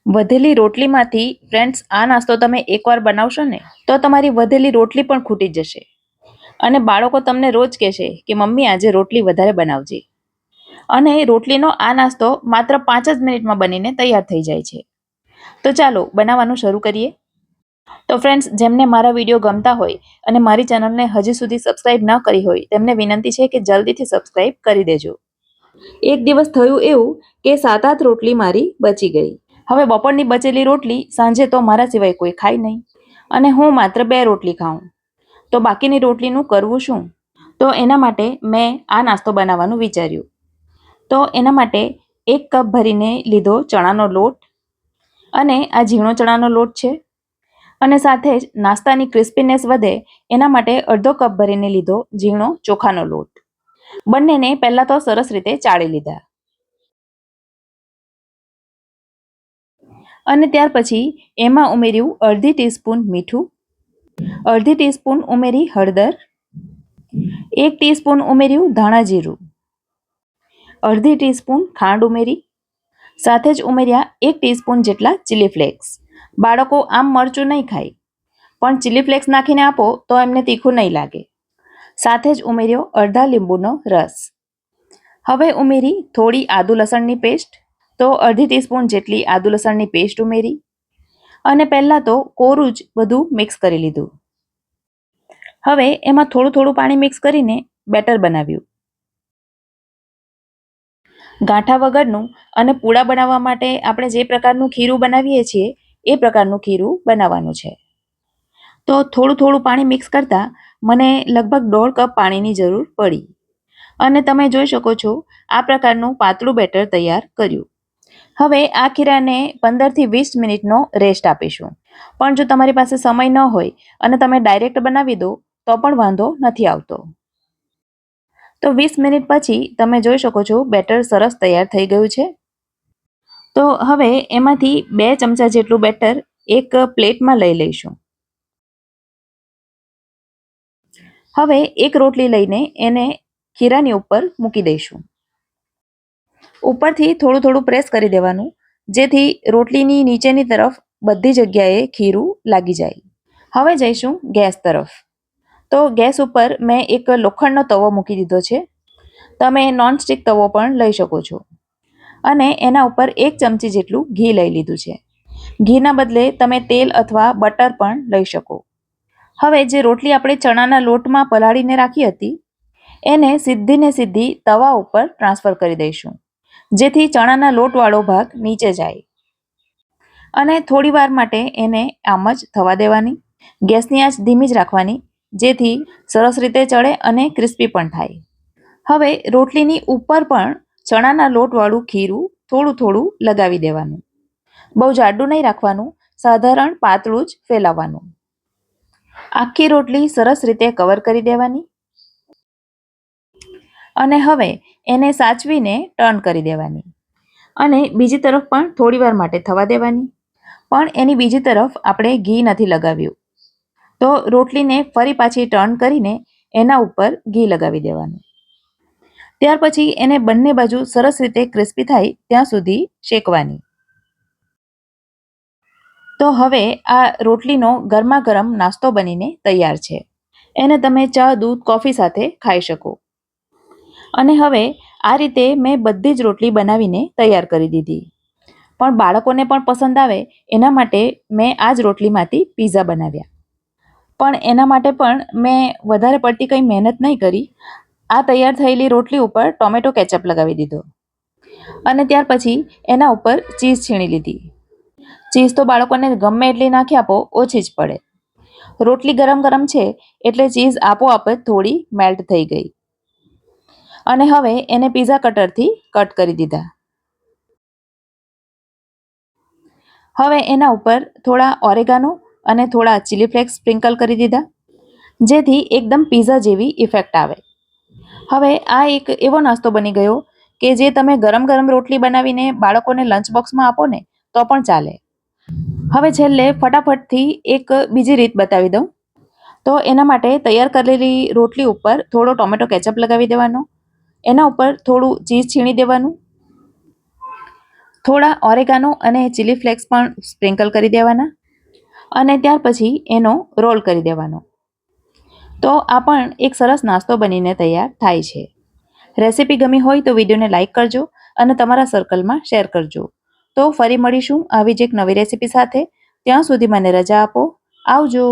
વધેલી રોટલીમાંથી ફ્રેન્ડ્સ આ નાસ્તો તમે એકવાર બનાવશો ને તો તમારી વધેલી રોટલી પણ ખૂટી જશે અને બાળકો તમને રોજ કહેશે કે મમ્મી આજે રોટલી વધારે બનાવજે. અને રોટલીનો આ નાસ્તો માત્ર 5 જ મિનિટમાં બનીને તૈયાર થઈ જાય છે. તો ચાલો બનાવવાનું શરૂ કરીએ. તો ફ્રેન્ડ્સ, જેમને મારા વિડીયો ગમતા હોય અને મારી ચેનલને હજી સુધી સબસ્ક્રાઇબ ન કરી હોય તેમને વિનંતી છે કે જલ્દીથી સબસ્ક્રાઇબ કરી દેજો. એક દિવસ થયું એવું કે 7-8 રોટલી મારી બચી ગઈ. હવે બપોરની બચેલી રોટલી સાંજે તો મારા સિવાય કોઈ ખાય નહીં અને હું માત્ર 2 રોટલી ખાઉં. તો બાકીની રોટલીનું કરવું શું? તો એના માટે મેં આ નાસ્તો બનાવવાનું વિચાર્યું. તો એના માટે 1 કપ ભરીને લીધો ચણાનો લોટ અને આ ઝીણો ચણાનો લોટ છે અને સાથે જ નાસ્તાની ક્રિસ્પીનેસ વધે એના માટે અડધો કપ ભરીને લીધો ઝીણો ચોખાનો લોટ. બંનેને પહેલાં તો સરસ રીતે ચાળી લીધા અને ત્યાર પછી એમાં ઉમેર્યું અડધી ટીસ્પૂન મીઠું, અડધી ટીસ્પૂન ઉમેરી હળદર, 1 ટીસ્પૂન ઉમેર્યું ધાણા જીરું, અડધી ટીસ્પૂન ખાંડ ઉમેરી, સાથે જ ઉમેર્યા 1 ટીસ્પૂન જેટલા ચીલી ફ્લેક્સ. બાળકો આમ મરચું નહીં ખાય, પણ ચીલી ફ્લેક્સ નાખીને આપો તો એમને તીખું નહીં લાગે. સાથે જ ઉમેર્યો અડધા લીંબુનો રસ. હવે ઉમેરી થોડી આદુ લસણની પેસ્ટ, તો અડધી ટીસ્પૂન જેટલી આદુ લસણની પેસ્ટ ઉમેરી અને પહેલાં તો કોરું જ બધું મિક્સ કરી લીધું. હવે એમાં થોડું થોડું પાણી મિક્સ કરીને બેટર બનાવ્યું. ગાંઠા વગરનું અને પૂડા બનાવવા માટે આપણે જે પ્રકારનું ખીરું બનાવીએ છીએ એ પ્રકારનું ખીરું બનાવવાનું છે. તો થોડું થોડું પાણી મિક્સ કરતાં મને લગભગ 1.5 કપ પાણીની જરૂર પડી અને તમે જોઈ શકો છો આ પ્રકારનું પાતળું બેટર તૈયાર કર્યું. હવે આ ખીરાને 15 થી 20 મિનિટનો રેસ્ટ આપીશું. પણ જો તમારી પાસે સમય ન હોય અને તમે ડાયરેક્ટ બનાવી દો તો પણ વાંધો નથી આવતો. તો 20 મિનિટ પછી તમે જોઈ શકો છો બેટર સરસ તૈયાર થઈ ગયું છે. તો હવે એમાંથી 2 ચમચા જેટલું બેટર એક પ્લેટમાં લઈ લઈશું. હવે એક રોટલી લઈને એને ખીરાની ઉપર મૂકી દઈશું. ઉપરથી થોડું થોડું પ્રેસ કરી દેવાનું જેથી રોટલીની નીચેની તરફ બધી જગ્યાએ ખીરું લાગી જાય. હવે જઈશું ગેસ તરફ. તો ગેસ ઉપર મેં એક લોખંડનો તવો મૂકી દીધો છે. તમે નોનસ્ટિક તવો પણ લઈ શકો છો અને એના ઉપર 1 ચમચી જેટલું ઘી લઈ લીધું છે. ઘીના બદલે તમે તેલ અથવા બટર પણ લઈ શકો. હવે જે રોટલી આપણે ચણાના લોટમાં પલાળીને રાખી હતી એને સીધી તવા ઉપર ટ્રાન્સફર કરી દઈશું જેથી ચણાના લોટવાળો ભાગ નીચે જાય અને થોડી વાર માટે એને આમ જ થવા દેવાની. ગેસની આંચ ધીમી જ રાખવાની જેથી સરસ રીતે ચડે અને ક્રિસ્પી પણ થાય. હવે રોટલીની ઉપર પણ ચણાના લોટવાળું ખીરું થોડું થોડું લગાવી દેવાનું. બહુ જાડું નહીં રાખવાનું, સાધારણ પાતળું જ ફેલાવવાનું. આખી રોટલી સરસ રીતે કવર કરી દેવાની અને હવે એને સાચવીને ટર્ન કરી દેવાની અને બીજી તરફ પણ થોડી વાર માટે થવા દેવાની. પણ એની બીજી તરફ આપણે ઘી નથી લગાવ્યું તો રોટલીને ફરી પાછી ટર્ન કરીને એના ઉપર ઘી લગાવી દેવાનું. ત્યાર પછી એને બંને બાજુ સરસ રીતે ક્રિસ્પી થાય ત્યાં સુધી શેકવાની. તો હવે આ રોટલીનો ગરમા ગરમ નાસ્તો બનીને તૈયાર છે. એને તમે ચા, દૂધ, કોફી સાથે ખાઈ શકો. અને હવે આ રીતે મેં બધી જ રોટલી બનાવીને તૈયાર કરી દીધી. પણ બાળકોને પણ પસંદ આવે એના માટે મેં આ જ રોટલીમાંથી પીઝા બનાવ્યા. પણ એના માટે પણ મેં વધારે પડતી કંઈ મહેનત નહીં કરી. આ તૈયાર થયેલી રોટલી ઉપર ટોમેટો કેચઅપ લગાવી દીધો અને ત્યાર પછી એના ઉપર ચીઝ છીણી લીધી. ચીઝ તો બાળકોને ગમે એટલી નાખી આપો, ઓછી જ પડે. રોટલી ગરમ ગરમ છે એટલે ચીઝ આપોઆપ જ થોડી મેલ્ટ થઈ ગઈ અને હવે એને પીઝા કટરથી કટ કરી દીધા. હવે એના ઉપર થોડા ઓરેગાનો અને થોડા ચીલી ફ્લેક્સ સ્પ્રિંકલ કરી દીધા જેથી એકદમ પીઝા જેવી ઇફેક્ટ આવે. હવે આ એક એવો નાસ્તો બની ગયો કે જે તમે ગરમ ગરમ રોટલી બનાવીને બાળકોને લંચ બોક્સમાં આપો ને તો પણ ચાલે. હવે છેલ્લે ફટાફટથી એક બીજી રીત બતાવી દઉં. તો એના માટે તૈયાર કરેલી રોટલી ઉપર થોડો ટોમેટો કેચઅપ લગાવી દેવાનો, એના ઉપર થોડું ચીઝ છીણી દેવાનું, થોડા ઓરેગાનો અને ચીલી ફ્લેક્સ પણ સ્પ્રિંકલ કરી દેવાના અને ત્યાર પછી એનો રોલ કરી દેવાનો. તો આ પણ એક સરસ નાસ્તો બનીને તૈયાર થાય છે. રેસીપી ગમી હોય તો વિડીયોને લાઇક કરજો અને તમારા સર્કલમાં શેર કરજો. તો ફરી મળીશું આવી જ એક નવી રેસીપી સાથે. ત્યાં સુધી મને રજા આપો. આવજો.